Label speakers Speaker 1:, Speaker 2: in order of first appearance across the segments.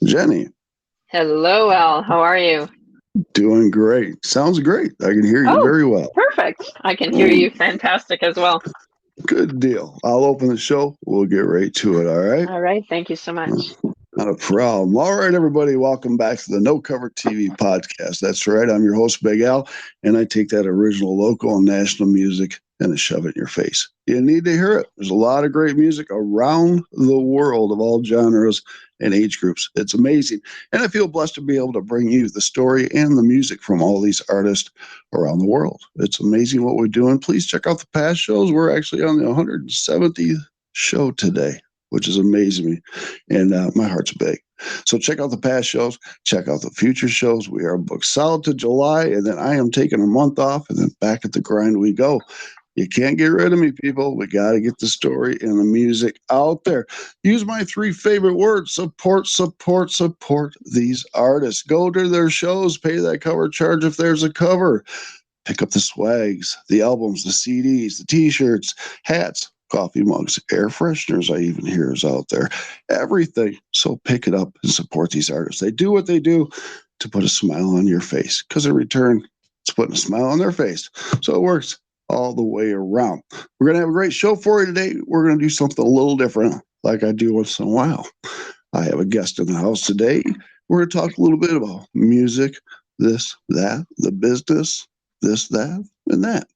Speaker 1: Jenny,
Speaker 2: Hello, Al. How are you?
Speaker 1: doing great. Sounds great. I can hear you
Speaker 2: Oh,
Speaker 1: very well.
Speaker 2: perfect. I can hear
Speaker 1: Mm,
Speaker 2: you fantastic as well.
Speaker 1: Good deal. I'll open the show. We'll get right to it. All right.
Speaker 2: All right. Thank you so much.
Speaker 1: Not a problem. All right, everybody. Welcome back to the No Cover TV podcast. That's right. I'm your host, Big Al, and I take that original local and national music and I shove it in your face. You need to hear it. There's a lot of great music around the world of all genres and age groups. It's amazing. And I feel blessed to be able to bring you the story and the music from all these artists around the world. It's amazing what we're doing. Please check out the past shows. We're actually on the 170th show today, which is amazing me. And my heart's big. So check out the past shows, check out the future shows. We are booked solid to July, and then I am taking a month off, and then back at the grind we go. You can't get rid of me, people. We got to get the story and the music out there. Use my three favorite words: support, support, support these artists. Go to their shows, pay that cover charge if there's a cover. Pick up the swags, the albums, the CDs, the t-shirts, hats, coffee mugs, air fresheners I even hear is out there. Everything. So pick it up and support these artists. They do what they do to put a smile on your face, because in return, it's putting a smile on their face. So it works all the way around. We're going to have a great show for you today. We're going to do something a little different, like I do once in a while. I have a guest in the house today. We're going to talk a little bit about music, this, that, the business, this, that, and that.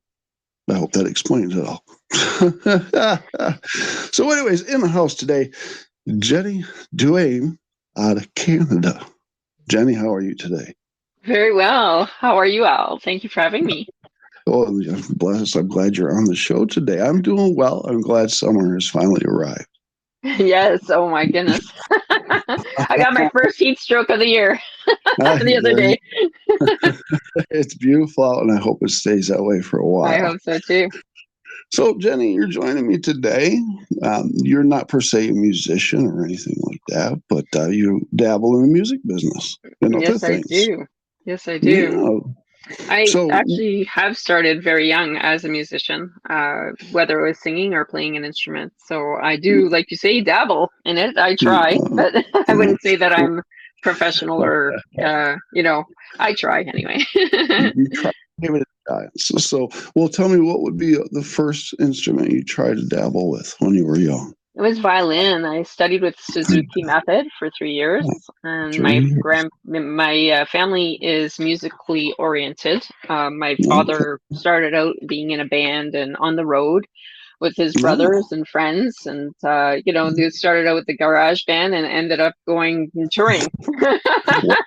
Speaker 1: I hope that explains it all. So, anyways, in the house today, Jenny DuHaime out of Canada. Jenny, how are you today?
Speaker 2: Very well. How are you, Al? Thank you for having me.
Speaker 1: Oh, I'm blessed. I'm glad you're on the show today. I'm doing well. I'm glad summer has finally arrived.
Speaker 2: Yes. Oh my goodness. I got my first heat stroke of the year the other
Speaker 1: There you-
Speaker 2: day.
Speaker 1: it's beautiful out, and I hope it stays that way for a
Speaker 2: I
Speaker 1: while.
Speaker 2: hope so too.
Speaker 1: So, Jenny, you're joining me today. You're not per se a musician or anything like that, but you dabble in the music business and other
Speaker 2: Yes, I
Speaker 1: things.
Speaker 2: do. Yes, I do.
Speaker 1: Yeah.
Speaker 2: I
Speaker 1: So,
Speaker 2: actually have started very young as a musician, whether it was singing or playing an instrument. So I do, like you say, dabble in it. I try,
Speaker 1: uh,
Speaker 2: but I
Speaker 1: uh,
Speaker 2: wouldn't say that I'm professional or, I try anyway.
Speaker 1: you try to give it a try. Well, tell me, what would be the first instrument you tried to dabble with when you were young?
Speaker 2: It was violin. I studied with Suzuki Method for 3 years, and my
Speaker 1: 3 years.
Speaker 2: grand my family is musically oriented. My
Speaker 1: Okay.
Speaker 2: father started out being in a band and on the road with his brothers
Speaker 1: Oh.
Speaker 2: and friends, and they started out with the garage band and ended up going and touring.
Speaker 1: Wow.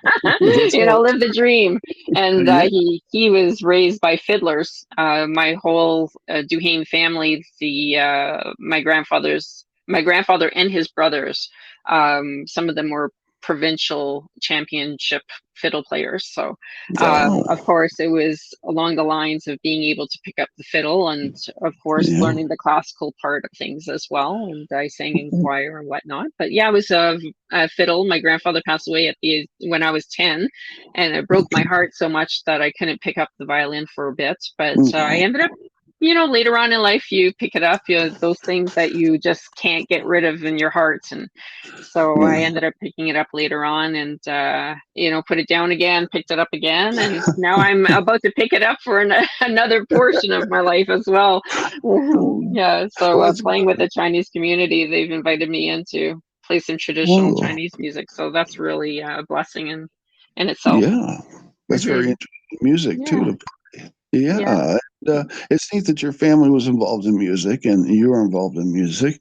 Speaker 1: So,
Speaker 2: Live the dream. And
Speaker 1: yeah.
Speaker 2: he was raised by fiddlers. My whole DuHaime family, the my grandfather and his brothers, some of them were provincial championship fiddle players. So,
Speaker 1: Wow.
Speaker 2: of course, it was along the lines of being able to pick up the fiddle and, of course,
Speaker 1: Yeah.
Speaker 2: learning the classical part of things as well. And I sang in choir and whatnot. But yeah, it was a fiddle. My grandfather passed away when I was 10, and it broke my
Speaker 1: Okay.
Speaker 2: heart so much that I couldn't pick up the violin for a bit. But I
Speaker 1: Oh,
Speaker 2: ended up, later on in life, you pick it up, those things that you just can't get rid of in your heart. And so I
Speaker 1: yeah.
Speaker 2: ended up picking it up later on and, put it down again, picked it up again. And now I'm about to pick it up for another portion of my life as well.
Speaker 1: Oh,
Speaker 2: Yeah. So
Speaker 1: well, that's
Speaker 2: playing with the Chinese community, they've invited me in to play some traditional
Speaker 1: whoa.
Speaker 2: Chinese music. So that's really a blessing in itself.
Speaker 1: Yeah. That's very
Speaker 2: Hmm.
Speaker 1: interesting music too
Speaker 2: Yeah.
Speaker 1: to play. Yeah.
Speaker 2: Yeah.
Speaker 1: It's neat that your family was involved in music and you were involved in music.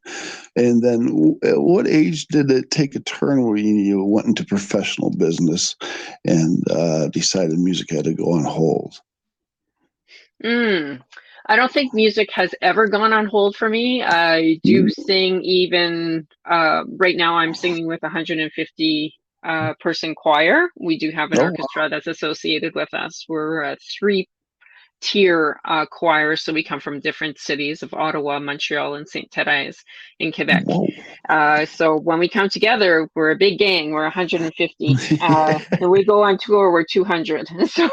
Speaker 1: And then, at what age did it take a turn where you went into professional business and decided music had to go on hold?
Speaker 2: Mm. I don't think music has ever gone on hold for me. I do
Speaker 1: Mm.
Speaker 2: sing even right now I'm singing with 150 person choir. We do have an
Speaker 1: Oh, wow.
Speaker 2: orchestra that's associated with us. We're a three-tier choir, so we come from different cities of Ottawa, Montreal, and St. Therese in Quebec.
Speaker 1: Whoa.
Speaker 2: So when we come together, we're a big gang. We're 150. And we go on tour, we're 200. So,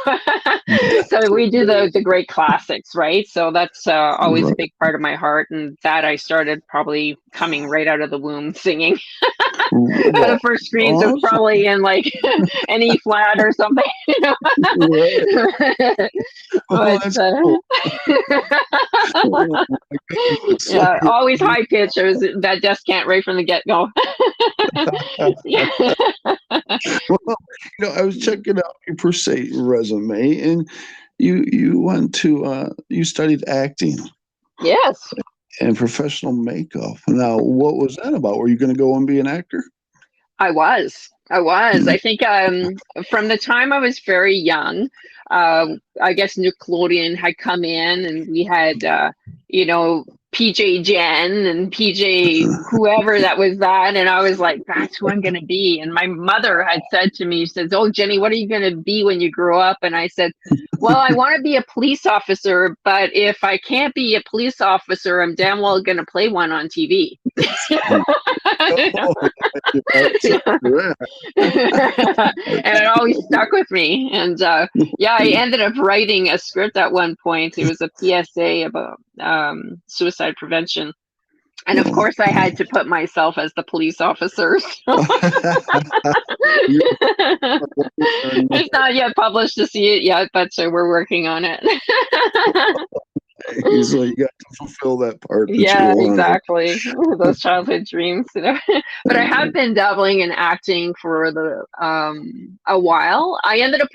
Speaker 2: so we do the great classics, right? So that's always a
Speaker 1: Right.
Speaker 2: big part of my heart, and that I started probably coming right out of the womb singing. The first screens was probably in like an E flat or something.
Speaker 1: Right. Oh,
Speaker 2: But
Speaker 1: that's cool. Oh, my goodness. So
Speaker 2: yeah, always high pitch. It was that desk can't right from the get go. Yeah.
Speaker 1: well, I was checking out your per se resume, and you went to you studied acting
Speaker 2: Yes.
Speaker 1: and professional makeup. Now, what was that about? Were you going to go and be an actor?
Speaker 2: I was. I was.
Speaker 1: Hmm.
Speaker 2: I think from the time I was very young, I guess Nickelodeon had come in and we had, PJ Jen and PJ whoever that was that. And I was like, that's who I'm going to be. And my mother had said to me, she says, oh, Jenny, what are you going to be when you grow up? And I said, well, I want to be a police officer, but if I can't be a police officer, I'm damn well going to play one on TV.
Speaker 1: Oh, that's correct.
Speaker 2: And it always stuck with me. And yeah, I ended up writing a script at one point. It was a PSA about suicide prevention. And of course, I had to put myself as the police officer. It's not yet published to see it yet, but we're working on it.
Speaker 1: So you got to fulfill that part that
Speaker 2: Yeah,
Speaker 1: you wanted.
Speaker 2: exactly. Those childhood dreams. But I have been dabbling in acting for a while. I ended up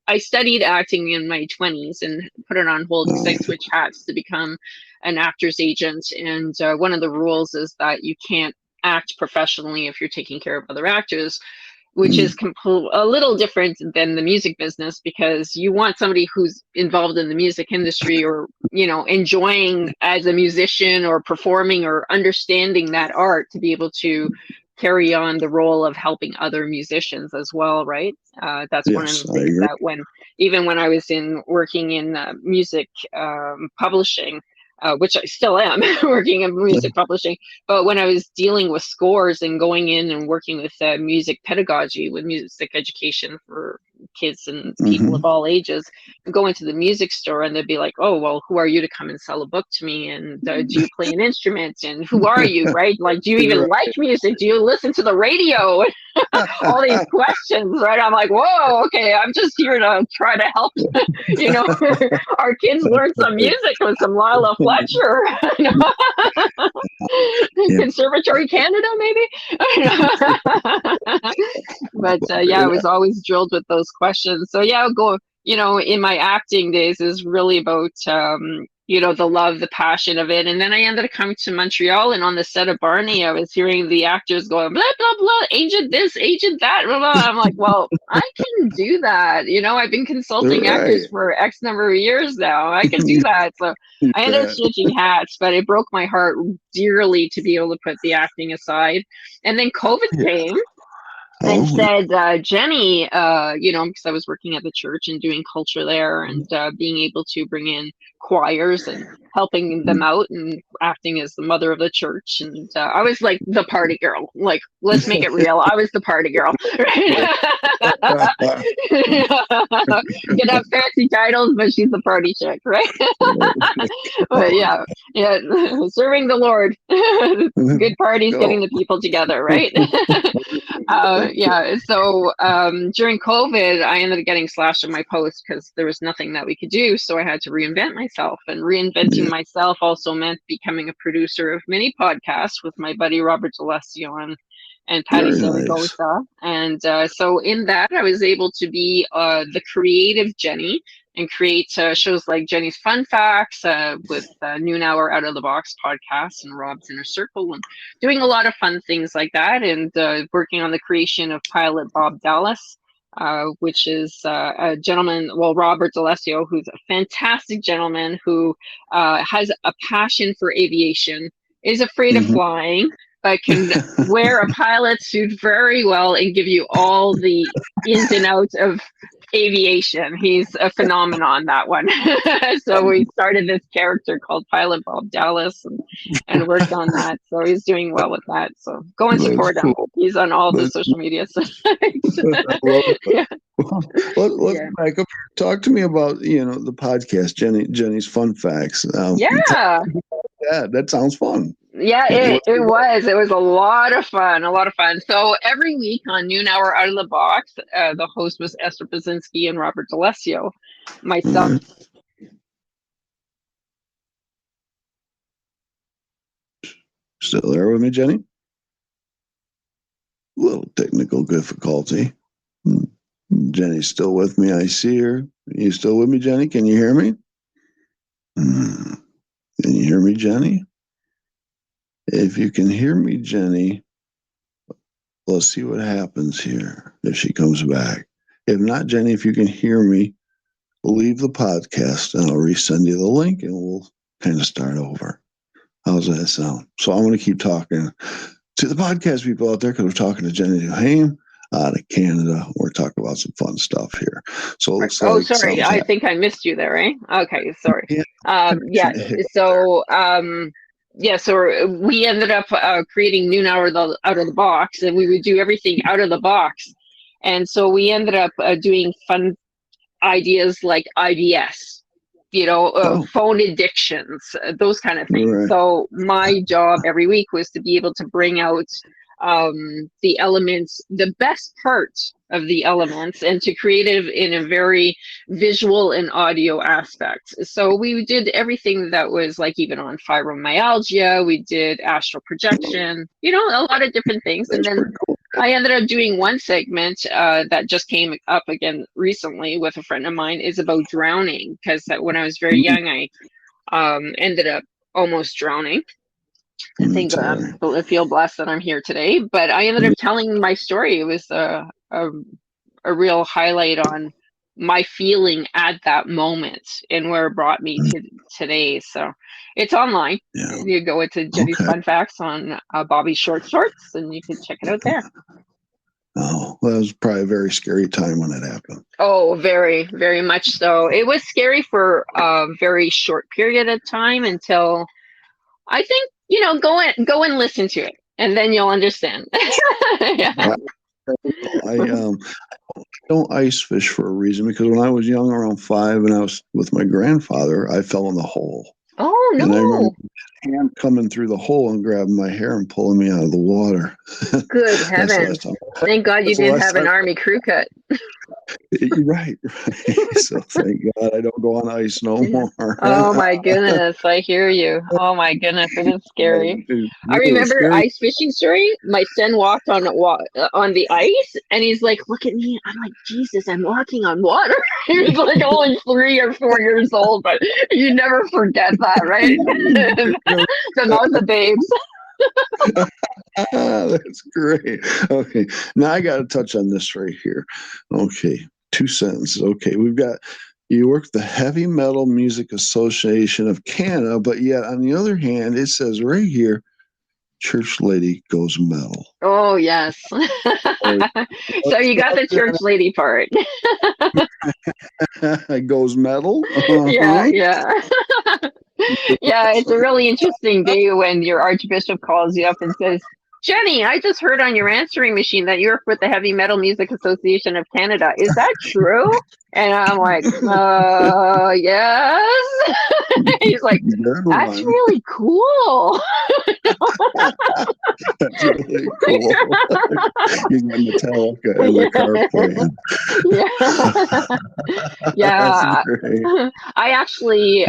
Speaker 2: I studied acting in my 20s and put it on hold because I switched hats to become an actor's agent. And one of the rules is that you can't act professionally if you're taking care of other actors, which is a little different than the music business, because you want somebody who's involved in the music industry or, enjoying as a musician or performing or understanding that art to be able to carry on the role of helping other musicians as well, right? That's one of
Speaker 1: Yes,
Speaker 2: the
Speaker 1: I
Speaker 2: things
Speaker 1: agree.
Speaker 2: that even when I was working in music publishing, which I still am working in music publishing. But when I was dealing with scores and going in and working with music pedagogy, with music education for kids and people of all ages, go into the music store and they'd be like, oh, well, who are you to come and sell a book to me? And do you play an instrument? And who are you, right? Like, do you even like music? Do you listen to the radio? All these questions, right? I'm like, whoa, okay, I'm just here to try to help, our kids learn some music with some Lila Fletcher. Conservatory Canada, maybe. But yeah, I was always drilled with those questions. So yeah, I'll go, in my acting days is really about the love, the passion of it. And then I ended up coming to Montreal, and on the set of Barney, I was hearing the actors going, blah, blah, blah, agent this, agent that, blah, blah. I'm like, well, I can do that. I've been consulting actors for X number of years now. I can do that. So I ended up switching hats, but it broke my heart dearly to be able to put the acting aside. And then COVID came. And said, Jenny, because I was working at the church and doing culture there and being able to bring in choirs and helping them out and acting as the mother of the church. And I was like the party girl. Like, let's make it real. I was the party girl. Could have fancy titles, but she's the party chick, right? But yeah, serving the Lord. Good parties, getting the people together, right? So during COVID, I ended up getting slashed in my post because there was nothing that we could do. So I had to reinvent myself, and reinventing myself also meant becoming a producer of mini podcasts with my buddy Robert D'Alessio and Patty Zaragoza. And so in that, I was able to be the creative Jenny and create shows like Jenny's Fun Facts with Noon Hour Out of the Box podcast and Rob's Inner Circle, and doing a lot of fun things like that, and working on the creation of Pilot Bob Dallas, which is a gentleman, Robert D'Alessio, who's a fantastic gentleman who has a passion for aviation, is afraid of flying, but can wear a pilot suit very well and give you all the ins and outs of aviation. He's a phenomenon, that one. So we started this character called Pilot Bob Dallas and worked on that. So he's doing well with that. So go and support him. He's on all the social media sites.
Speaker 1: Let's back up. Talk to me about the podcast, Jenny's Fun Facts.
Speaker 2: Yeah,
Speaker 1: that sounds fun.
Speaker 2: Yeah,
Speaker 1: What-
Speaker 2: it was. It was a lot of fun, a lot of fun. So every week on Noon Hour Out of the Box, the host was Esther Basinski and Robert D'Alessio. Myself.
Speaker 1: Right. Still there with me, Jenny? Little technical difficulty. Jenny's still with me. I see her. You still with me, Jenny? Can you hear me? Can you hear me, Jenny? If you can hear me, Jenny, let's see what happens here if she comes back. If not, Jenny, if you can hear me, leave the podcast and I'll resend you the link and we'll kind of start over. How's that sound? So I'm going to keep talking to the podcast people out there because we're talking to Jenny DuHaime out of Canada. We're talking about some fun stuff here. So it looks like
Speaker 2: Sorry, I think I missed you there, right? Okay, sorry.
Speaker 1: Yeah.
Speaker 2: So so we ended up creating Noon Hour out of the box, and we would do everything out of the box. And so we ended up doing fun ideas like IBS, phone addictions, those kind of things.
Speaker 1: Right.
Speaker 2: So my job every week was to be able to bring out the elements, the best part of the elements, and to create it in a very visual and audio aspect. So we did everything that was like even on fibromyalgia, we did astral projection, a lot of different things.
Speaker 1: That's
Speaker 2: and then
Speaker 1: cool.
Speaker 2: I ended up doing one segment that just came up again recently with a friend of mine, is about drowning, because when I was very young, I ended up almost drowning. I think I feel blessed that I'm here today, but I ended up telling my story. It was a real highlight on my feeling at that moment and where it brought me to today. So it's online.
Speaker 1: Yeah.
Speaker 2: You go into Jenny's Fun Facts on Bobby's Short Shorts and you can check it out there.
Speaker 1: Oh, well, that was probably a very scary time when it happened.
Speaker 2: Oh, very, very much so. It was scary for a very short period of time until I think, go and listen to it and then you'll understand. Yeah.
Speaker 1: I don't ice fish for a reason, because when I was young, around 5, and I was with my grandfather, I fell in the hole.
Speaker 2: Oh, no.
Speaker 1: And I remember his hand coming through the hole and grabbing my hair and pulling me out of the water.
Speaker 2: Good heavens. Thank God you didn't have an army crew cut.
Speaker 1: Right. So thank God I don't go on ice no more.
Speaker 2: Oh my goodness, I hear you. Oh my goodness, it is scary. I remember ice fishing story. My son walked on the ice, and he's like, "Look at me." I'm like, "Jesus, I'm walking on water." He was like only 3 or 4 years old, but you never forget that, right? The mouth of babes.
Speaker 1: That's great. Okay, now I got to touch on this right here. Okay, 2 sentences. Okay, we've got, you work the Heavy Metal Music Association of Canada, but yet on the other hand, it says right here, Church Lady Goes Metal.
Speaker 2: Oh, yes. So you got the church lady part.
Speaker 1: Goes metal?
Speaker 2: Yeah. Yeah, it's a really interesting day when your archbishop calls you up and says, "Jenny, I just heard on your answering machine that you work with the Heavy Metal Music Association of Canada. Is that true?" And I'm like, yes. He's like, "That's really cool."
Speaker 1: That's really cool. You got Metallica in the car playing.
Speaker 2: Yeah. I actually,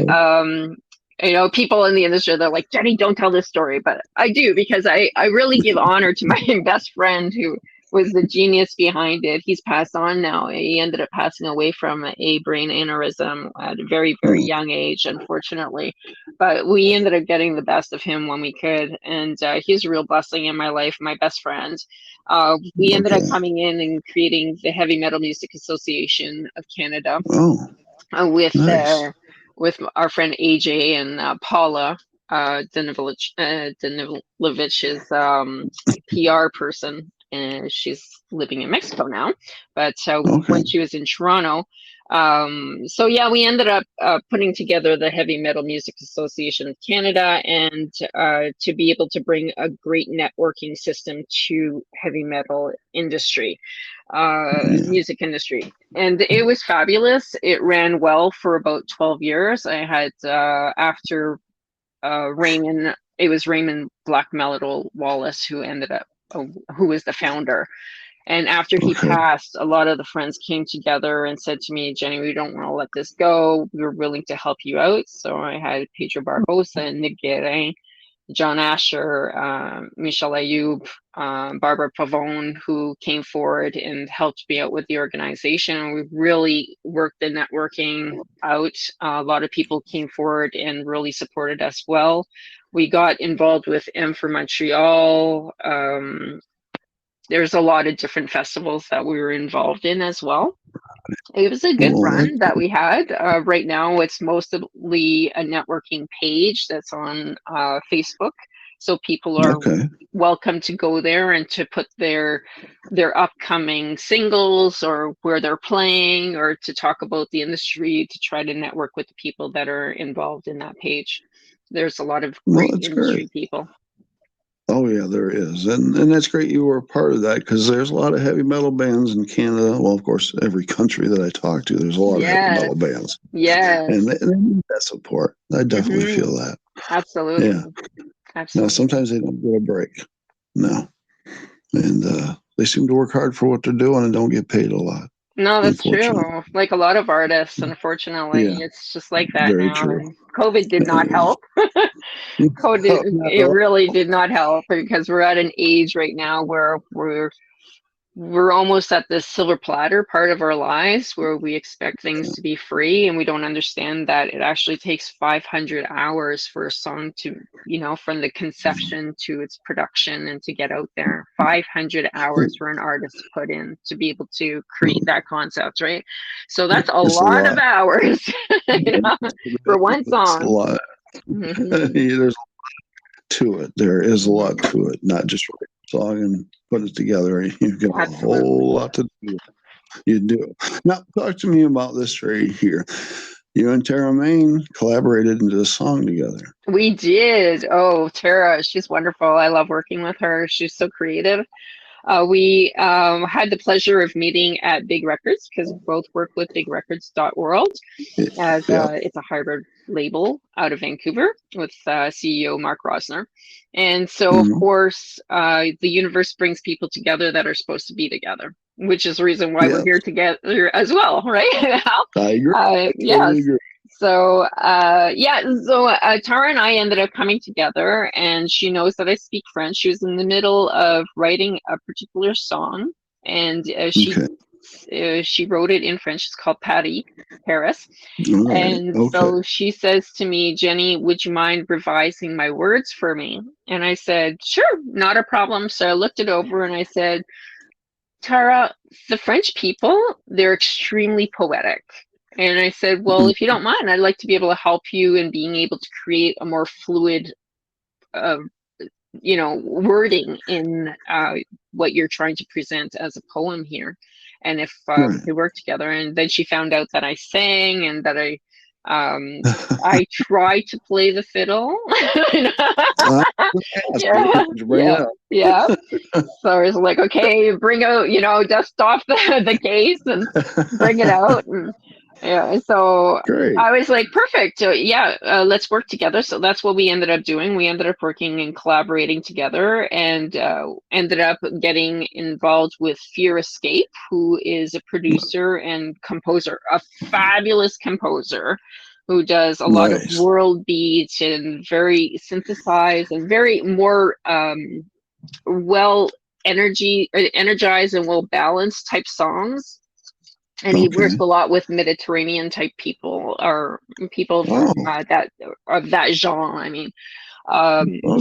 Speaker 2: people in the industry, they're like, "Jenny, don't tell this story," but I do, because I really give honor to my best friend who was the genius behind it. He's passed on now. He ended up passing away from a brain aneurysm at a very, very young age, unfortunately. But we ended up getting the best of him when we could. And he's a real blessing in my life, my best friend. We ended up coming in and creating the Heavy Metal Music Association of Canada with our friend AJ and Paula Danilovich's PR person. And she's living in Mexico now, but when she was in Toronto. So yeah, we ended up putting together the Heavy Metal Music Association of Canada, and to be able to bring a great networking system to heavy metal industry, music industry. And it was fabulous. It ran well for about 12 years. I had, after Raymond it was Raymond Black Melody Wallace who who was the founder. And after he
Speaker 1: Okay.
Speaker 2: passed, a lot of the friends came together and said to me, Jenny, we don't want to let this go. We're willing to help you out. So I had Pedro Barbosa and Nick Guérin, John Asher, Michel Ayoub, Barbara Pavone, who came forward and helped me out with the organization. We really worked the networking out. A lot of people came forward and really supported us well. We got involved with M for Montreal. There's a lot of different festivals that we were involved in as well. It was a good run that we had. Right now, it's mostly a networking page that's on Facebook. So people are welcome to go there and to put their upcoming singles or where they're playing, or to talk about the industry, to try to network with the people that are involved in that page. There's a lot of great industry people.
Speaker 1: Oh, yeah, there is. And that's great you were a part of that, because there's a lot of heavy metal bands in Canada. Well, of course, every country that I talk to, there's a lot of heavy metal bands.
Speaker 2: Yes.
Speaker 1: And they need that support. I definitely feel that.
Speaker 2: Absolutely.
Speaker 1: Yeah.
Speaker 2: Absolutely.
Speaker 1: Now, sometimes they don't get a break. No. And they seem to work hard for what they're doing and don't get paid a lot.
Speaker 2: No, that's true. Like a lot of artists, unfortunately, it's just like that
Speaker 1: Very
Speaker 2: now.
Speaker 1: True.
Speaker 2: And COVID did not help. It really did not help, because we're at an age right now where we're almost at this silver platter part of our lives where we expect things to be free, and we don't understand that it actually takes 500 hours for a song to, from the conception to its production and to get out there. 500 hours for an artist to put in to be able to create that concept, right? So that's a lot of hours for one song.
Speaker 1: A lot. There's a lot to it. There is a lot to it, not just write a song and put it together. You've got a whole lot to do. You do. Now, talk to me about this right here. You and Tara Main collaborated into a song together.
Speaker 2: We did. Oh, Tara, she's wonderful. I love working with her. She's so creative. We had the pleasure of meeting at Big Records, because we both work with bigrecords.world. As it's a hybrid label out of Vancouver with CEO Mark Rosner. And so, of course, the universe brings people together that are supposed to be together, which is the reason why we're here together as well, right?
Speaker 1: I agree.
Speaker 2: Yes. Agree. So, Tara and I ended up coming together, and she knows that I speak French. She was in the middle of writing a particular song, and she wrote it in French. It's called Paris. So she says to me, Jenny, would you mind revising my words for me? And I said, sure, not a problem. So I looked it over and I said, Tara, the French people, they're extremely poetic. And I said, well, if you don't mind, I'd like to be able to help you in being able to create a more fluid wording in what you're trying to present as a poem here. And if we could work together. And then she found out that I sang and that I tried to play the fiddle. Yeah. So I was like, okay, bring out, dust off the case and bring it out. And, so great. I was like, perfect. Let's work together. So that's what we ended up doing. We ended up working and collaborating together, and ended up getting involved with Fear Escape, who is a producer and composer, a fabulous composer who does a lot of world beats and very synthesized and very more energized and well balanced type songs. And he works a lot with Mediterranean type people, or people from that genre. I mean,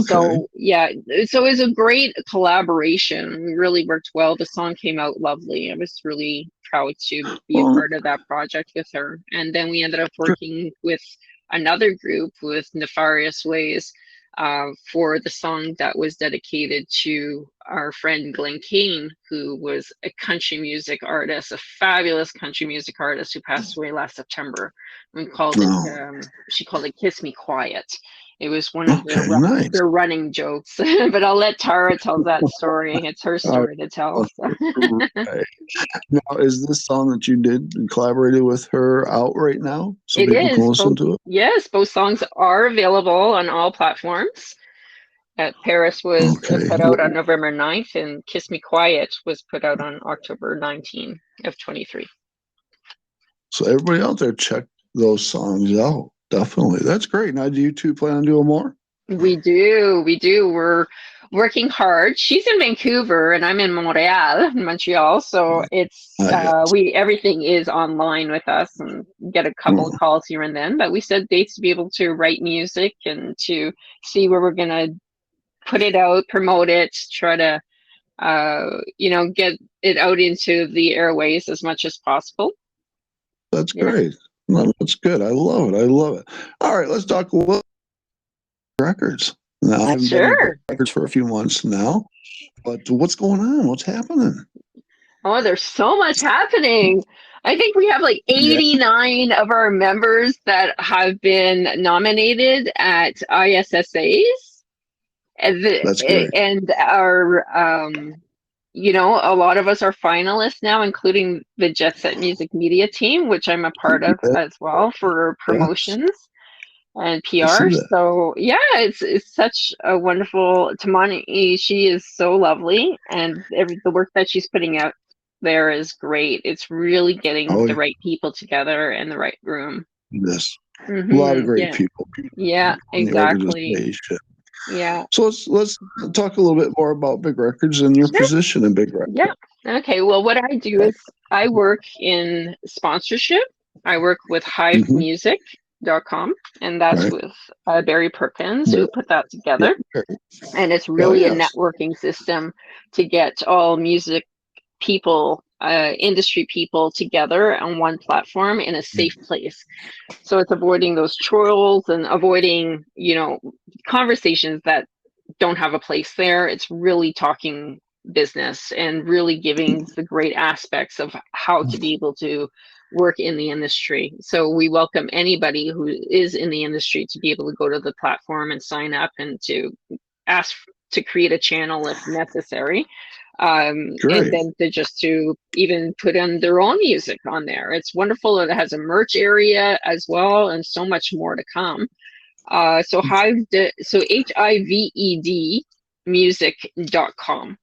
Speaker 2: so it was a great collaboration. We really worked well. The song came out lovely. I was really proud to be a part of that project with her. And then we ended up working with another group, with Nefarious Ways, for the song that was dedicated to our friend Glenn Kane, who was a country music artist, a fabulous country music artist who passed away last September. We called it, she called it Kiss Me Quiet. It was one of their running jokes, but I'll let Tara tell that story. It's her story to tell.
Speaker 1: Now, is this song that you did and collaborated with her out right now? So people can listen to it?
Speaker 2: Yes, both songs are available on all platforms. Paris was
Speaker 1: Okay.
Speaker 2: put out on November 9th, and Kiss Me Quiet was put out on October 19 of 23.
Speaker 1: So everybody out there, check those songs out. Definitely. That's great. Now, do you two plan on doing more?
Speaker 2: We do. We're working hard. She's in Vancouver and I'm in Montreal. So it's
Speaker 1: Yes.
Speaker 2: everything is online with us, and get a couple of calls here and then. But we set dates to be able to write music and to see where we're gonna put it out, promote it, try to get it out into the airways as much as possible.
Speaker 1: That's great. No, that's good. I love it. I love it. All right, let's talk a little records. Now, I haven't been to records for a few months now, but what's going on? What's happening?
Speaker 2: Oh, there's so much happening. I think we have like 89 of our members that have been nominated at ISSAs.
Speaker 1: That's great.
Speaker 2: And our, a lot of us are finalists now, including the Jet Set Music Media team, which I'm a part of as well for promotions and PR. So yeah, it's such a wonderful Tamani. She is so lovely, and the work that she's putting out there is great. It's really getting the right people together in the right room.
Speaker 1: Yes. A lot of great people.
Speaker 2: Yeah, exactly. Yeah.
Speaker 1: So let's talk a little bit more about Big Records and your position in Big Records.
Speaker 2: Yeah. Okay. Well, what I do is I work in sponsorship. I work with HiveMusic.com, and that's with Barry Perkins, who put that together. And it's really a networking system to get all music people, industry people together on one platform in a safe place. So it's avoiding those trolls and avoiding, conversations that don't have a place there. It's really talking business and really giving the great aspects of how to be able to work in the industry. So we welcome anybody who is in the industry to be able to go to the platform and sign up and to ask to create a channel if necessary. And then to even put in their own music on there. It's wonderful. It has a merch area as well, and so much more to come. So HIVED music.com.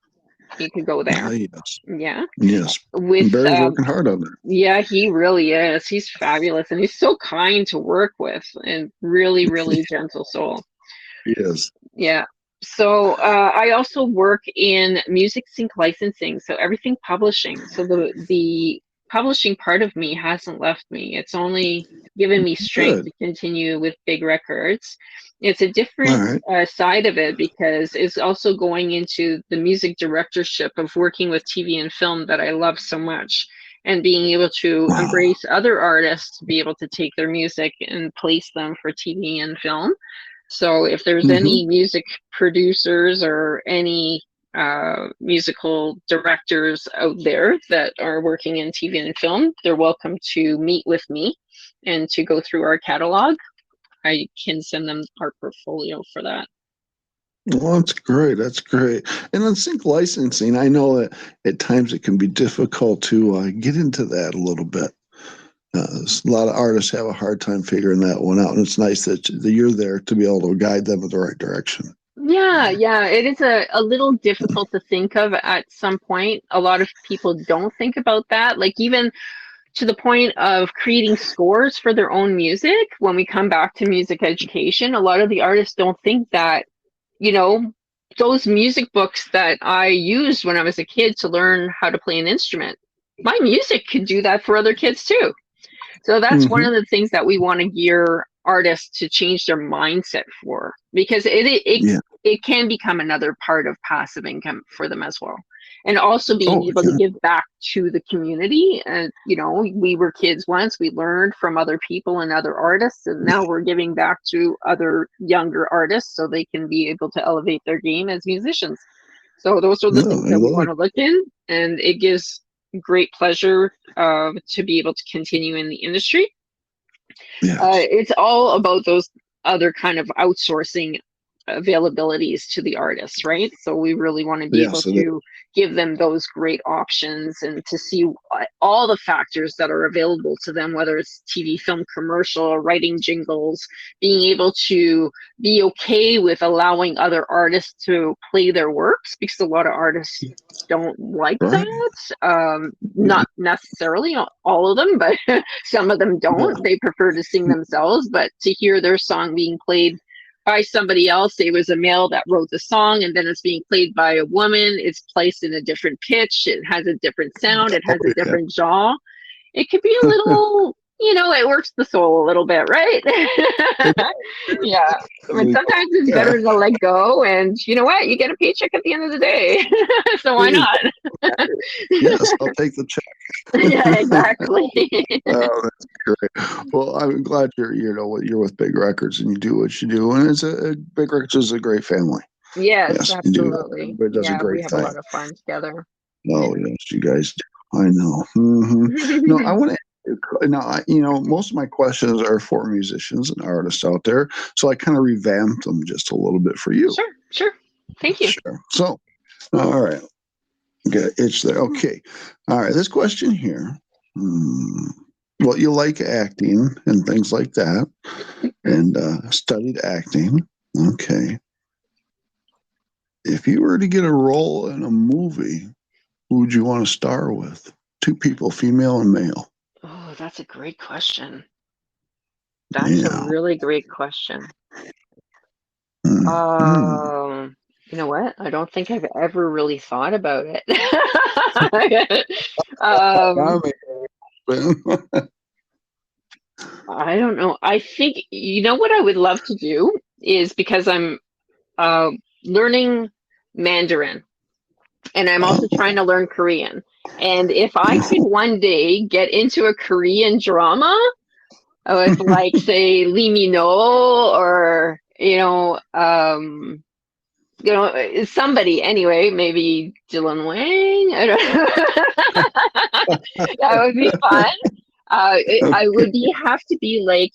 Speaker 2: You can go there.
Speaker 1: Yes.
Speaker 2: Yeah.
Speaker 1: Yes.
Speaker 2: With
Speaker 1: Barry's working hard on it.
Speaker 2: Yeah, he really is. He's fabulous, and he's so kind to work with, and really, really gentle soul.
Speaker 1: He is.
Speaker 2: Yeah. So I also work in music sync licensing, so everything publishing. So the publishing part of me hasn't left me. It's only given me strength to continue with Big Records. It's a different side of it, because it's also going into the music directorship of working with TV and film that I love so much, and being able to embrace other artists to be able to take their music and place them for TV and film. So if there's any music producers or any musical directors out there that are working in TV and film, they're welcome to meet with me and to go through our catalog. I can send them our portfolio for that.
Speaker 1: Well, that's great. That's great. And on sync licensing, I know that at times it can be difficult to get into that a little bit. A lot of artists have a hard time figuring that one out, and it's nice that you're there to be able to guide them in the right direction.
Speaker 2: Yeah, it is a little difficult to think of at some point. A lot of people don't think about that, like even to the point of creating scores for their own music. When we come back to music education, a lot of the artists don't think that, those music books that I used when I was a kid to learn how to play an instrument, my music could do that for other kids too. So that's one of the things that we want to gear artists to change their mindset for, because it can become another part of passive income for them as well. And also being able to give back to the community. And, we were kids once, we learned from other people and other artists, and now we're giving back to other younger artists so they can be able to elevate their game as musicians. So those are the things that we want to look in, and it gives great pleasure to be able to continue in the industry. It's all about those other kind of outsourcing availabilities to the artists, right? So we really want to be able to give them those great options and to see all the factors that are available to them, whether it's TV, film, commercial, writing jingles, being able to be okay with allowing other artists to play their works, because a lot of artists don't like
Speaker 1: Right.
Speaker 2: that. Not necessarily all of them, but some of them don't. They prefer to sing themselves, but to hear their song being played by somebody else, it was a male that wrote the song, and then it's being played by a woman. It's placed in a different pitch. It has a different sound. It has a different jaw. It could be a little, it works the soul a little bit, right? Yeah. But sometimes it's better to let go, and you know what? You get a paycheck at the end of the day. So why not?
Speaker 1: Yes, I'll take the check.
Speaker 2: Yeah, exactly.
Speaker 1: Oh, that's great. Well, I'm glad you're with Big Records and you do what you do, and Big Records is a great family.
Speaker 2: Yes, absolutely.
Speaker 1: It does a great
Speaker 2: we have
Speaker 1: thing.
Speaker 2: a lot of fun together.
Speaker 1: Oh yes, you guys do. I know. No, I want to. Now, most of my questions are for musicians and artists out there, so I kind of revamped them just a little bit for you.
Speaker 2: Sure. Thank you.
Speaker 1: Sure. So, all right. Got itch there. Okay. All right. This question here. Well, you like acting and things like that, and studied acting. Okay. If you were to get a role in a movie, who would you want to star with? Two people, female and male.
Speaker 2: Oh, that's a great question. That's a really great question. You know what? I don't think I've ever really thought about it. I don't know. I think, what I would love to do is, because I'm learning Mandarin, and I'm also trying to learn Korean. And if I could one day get into a Korean drama with, like, say, Lee Min-ho, or somebody anyway, maybe Dylan Wang. I don't know. That would be fun. I would have to be like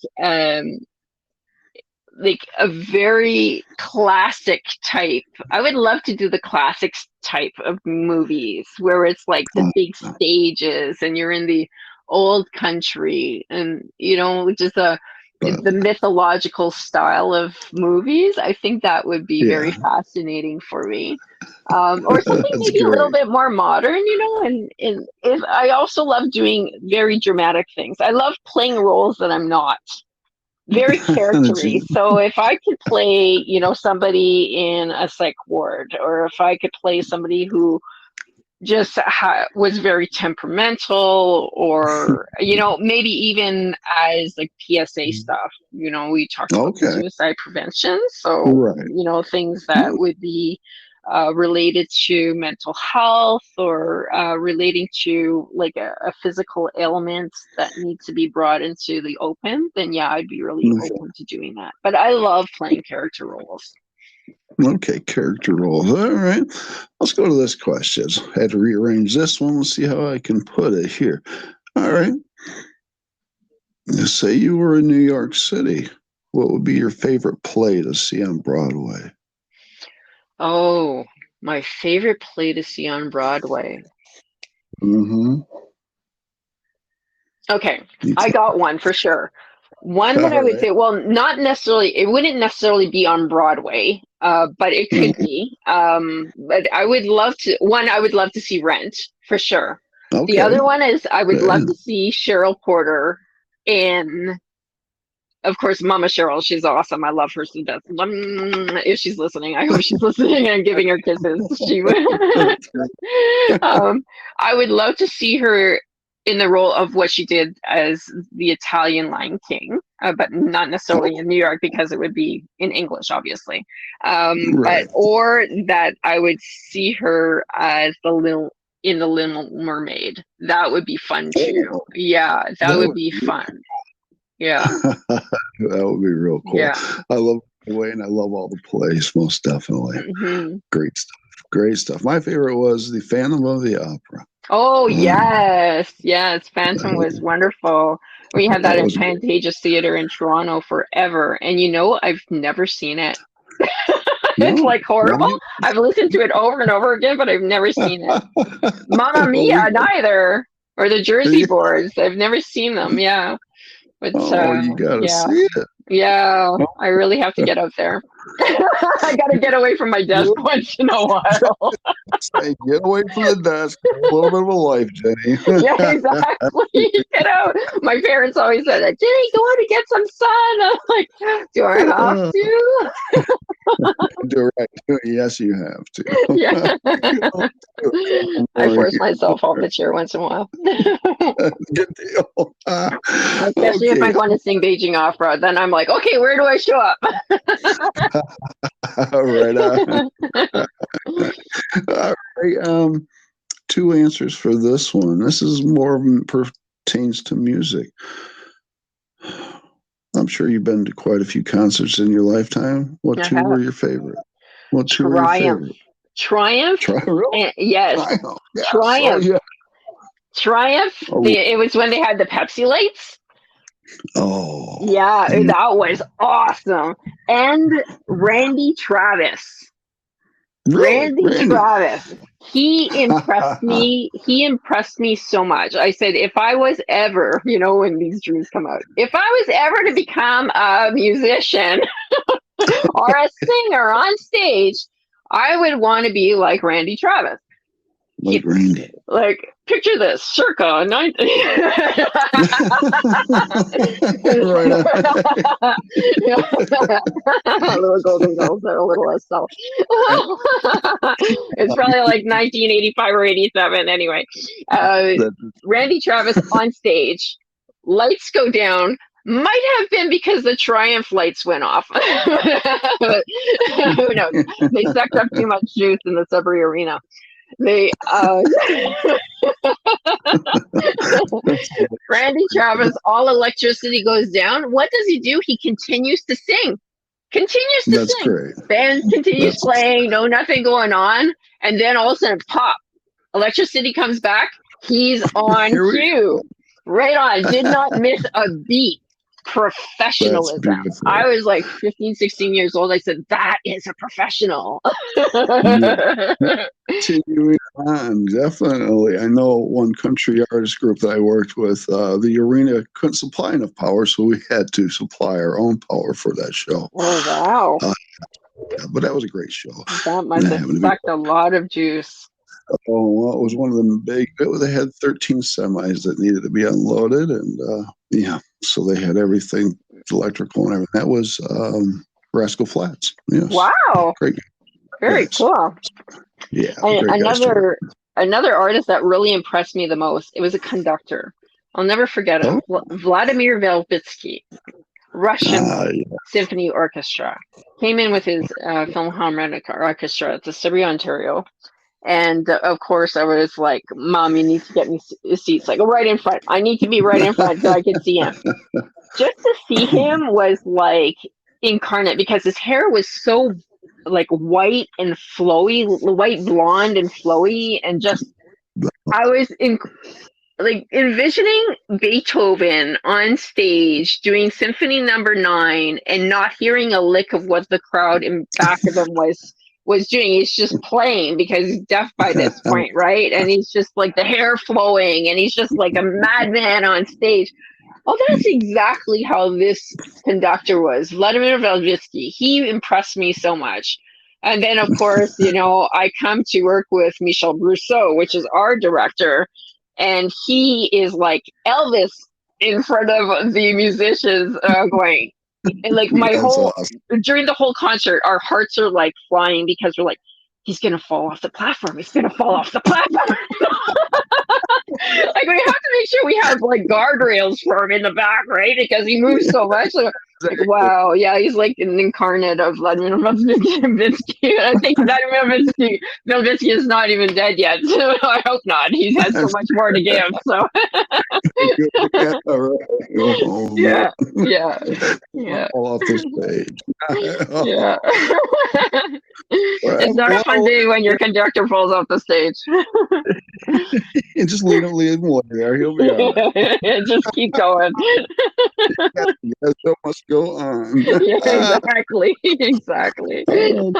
Speaker 2: a very classic type. I would love to do the classics type of movies where it's like the big stages and you're in the old country, and just the mythological style of movies. I think that would be very fascinating for me. Or something maybe a little bit more modern, and if I also love doing very dramatic things. I love playing roles that I'm not. Very charactery. So if I could play, somebody in a psych ward, or if I could play somebody who just was very temperamental, or maybe even as like PSA stuff. We talked about suicide prevention, so things that would be related to mental health, or relating to like a physical ailment that needs to be brought into the open, then I'd be really open to doing that. But I love playing character roles.
Speaker 1: Okay, character roles. All right. Let's go to this question. I had to rearrange this one. Let's see how I can put it here. All right. Say you were in New York City. What would be your favorite play to see on Broadway?
Speaker 2: Oh, my favorite play to see on Broadway. Okay, I got one for sure. One that I would say, well, not necessarily, it wouldn't necessarily be on Broadway, but it could be. But I would love to see Rent, for sure. Okay. The other one is, I would love to see Cheryl Porter in, of course, Mama Cheryl. She's awesome. I love her to death. If she's listening, I hope she's listening. I'm giving her kisses. I would love to see her in the role of what she did as the Italian Lion King, but not necessarily in New York, because it would be in English, obviously. Or that I would see her as in the Little Mermaid. That would be fun too. Yeah, that would be fun. Yeah.
Speaker 1: That would be real cool. Yeah. I love the way, and I love all the plays, most definitely. Great stuff. My favorite was the Phantom of the Opera.
Speaker 2: Oh, yes. Phantom was wonderful. We had that in Pantages Theater in Toronto forever. And I've never seen it. It's like horrible. I've listened to it over and over again, but I've never seen it. Mamma Mia, neither. or the Jersey boards. I've never seen them. Yeah, but
Speaker 1: Oh, you gotta
Speaker 2: yeah,
Speaker 1: see it.
Speaker 2: yeah. I really have to get out there. I got to get away from my desk once in a while.
Speaker 1: Say, get away from the desk. A little bit of a life, Jenny.
Speaker 2: Yeah, exactly. Get out. My parents always said that, Jenny, go out and get some sun. I'm like, do I have to?
Speaker 1: Direct. Yes, you have to.
Speaker 2: Yeah. I force myself off the chair once in a while.
Speaker 1: Good deal.
Speaker 2: Especially if I'm going to sing Beijing opera, then I'm like, okay, where do I show up?
Speaker 1: Right on. All right. Two answers for this one. This is more pertains to music. I'm sure you've been to quite a few concerts in your lifetime. What two were your favorite? What two were your favorite?
Speaker 2: Triumph?
Speaker 1: Really?
Speaker 2: Yes.
Speaker 1: Triumph. Yes.
Speaker 2: Triumph.
Speaker 1: Oh, yeah.
Speaker 2: Triumph. It was when they had the Pepsi lights.
Speaker 1: Oh.
Speaker 2: Yeah, that was awesome. And Randy Travis.
Speaker 1: Really?
Speaker 2: Randy Travis. He impressed me. He impressed me so much. I said, if I was ever, when these dreams come out, if I was ever to become a musician or a singer on stage, I would want to be like Randy Travis.
Speaker 1: Like Randy.
Speaker 2: Like, picture this, circa 19. Little Golden Girls are a little less self. It's probably like 1985 or 87. Anyway, Randy Travis on stage, lights go down. Might have been because the Triumph lights went off. But who knows? They sucked up too much juice in the Sudbury Arena. Randy Travis, all electricity goes down. What does he do? He continues to sing.
Speaker 1: That's great.
Speaker 2: Band continues playing, no nothing going on. And then all of a sudden, pop, electricity comes back. He's on cue. Right on. Did not miss a beat. Professionalism. I was like 15, 16 years old. I said, that is a professional.
Speaker 1: Continuing on, definitely. I know one country artist group that I worked with, the arena couldn't supply enough power, so we had to supply our own power for that show.
Speaker 2: Oh, wow.
Speaker 1: Yeah, but that was a great show.
Speaker 2: That must have sucked a lot of juice.
Speaker 1: Oh, well, it was one of them big. They had 13 semis that needed to be unloaded, and so they had everything electrical and everything. That was Rascal Flatts. Yes.
Speaker 2: Wow.
Speaker 1: Great.
Speaker 2: Very cool.
Speaker 1: Yeah.
Speaker 2: Another artist that really impressed me the most, it was a conductor. I'll never forget it. Vladimir Velbitsky, Russian Symphony Orchestra. Came in with his Philharmonic Orchestra at the Sudbury, Ontario. And of course, I was like, Mom, you need to get me seats like right in front. I need to be right in front so I can see him. Just to see him was like incarnate because his hair was so like white and flowy, white blonde and flowy. And just, I was envisioning Beethoven on stage doing Symphony No. 9 and not hearing a lick of what the crowd in back of him was doing. He's just playing because he's deaf by this point, right? And he's just like the hair flowing and he's just like a madman on stage. Oh, that's exactly how this conductor was. Vladimir Velbitsky. He impressed me so much. And then, of course, I come to work with Michel Brousseau, which is our director, and he is like Elvis in front of the musicians going, and like during the whole concert, our hearts are like flying because we're like, he's gonna fall off the platform. He's gonna fall off the platform. Like we have to make sure we have like guardrails for him in the back, right? Because he moves so much. Like wow, yeah, he's like an incarnate of Vladimir Velbitsky. I think Vladimir Velbitsky is not even dead yet. So I hope not. He has so much more to give. So yeah.
Speaker 1: All off the stage.
Speaker 2: Yeah. It's not a fun day when your conductor falls off the stage.
Speaker 1: And just leave him there. He'll be all right.
Speaker 2: Just keep going.
Speaker 1: The show must go on.
Speaker 2: Yeah, exactly. Exactly.
Speaker 1: Oh,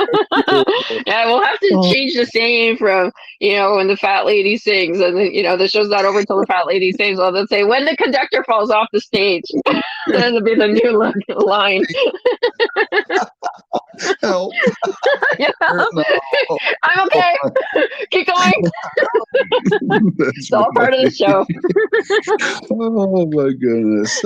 Speaker 2: Yeah, we'll have to change the saying from, when the fat lady sings and the show's not over until the fat lady sings. Well, they'll say when the conductor falls off the stage. That'll be the new line.
Speaker 1: help.
Speaker 2: Yeah.
Speaker 1: No.
Speaker 2: I'm okay. Keep going. It's all part of the show.
Speaker 1: Oh my goodness.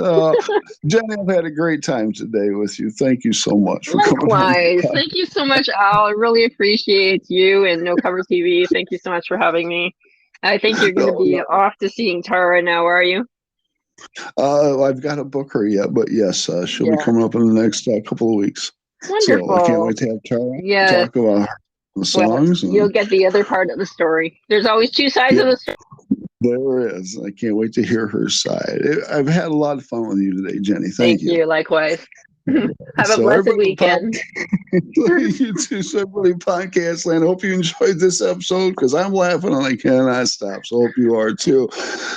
Speaker 1: Jenny, I've had a great time today with you. Thank you so much for coming on.
Speaker 2: Likewise. Thank you so much, Al. I really appreciate you and No Cover TV. Thank you so much for having me. I think you're going to be off to seeing Tara now, are you?
Speaker 1: I've got to book her yet, but yes, she'll be coming up in the next couple of weeks.
Speaker 2: Wonderful.
Speaker 1: So I can't wait to have Tara talk about the songs.
Speaker 2: Well, you'll get the other part of the story. There's always two sides of the story.
Speaker 1: There is. I can't wait to hear her side. I've had a lot of fun with you today, Jenny. Thank you.
Speaker 2: Likewise. Have a blessed weekend.
Speaker 1: You too, so everybody podcast land. I hope you enjoyed this episode because I'm laughing and I cannot stop. So hope you are too.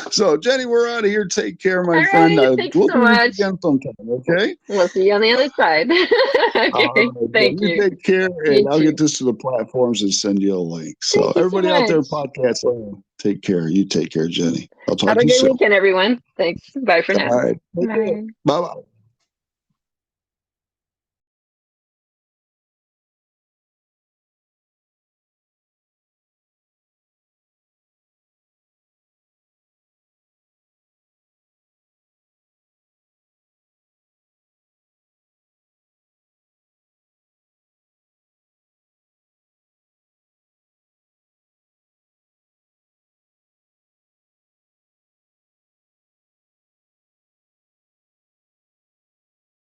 Speaker 1: So Jenny, we're out of here. Take care, my friend.
Speaker 2: Thanks so much.
Speaker 1: Again sometime, okay?
Speaker 2: We'll see you on the other side. Okay. Thank you.
Speaker 1: Take care, and I'll get this to the platforms and send you a link. So everybody out there, podcast land, take care. You take care, Jenny. I'll talk to you soon.
Speaker 2: Have a good weekend, everyone. Thanks. Bye for now.
Speaker 1: All right.
Speaker 2: Bye.
Speaker 1: Bye-bye.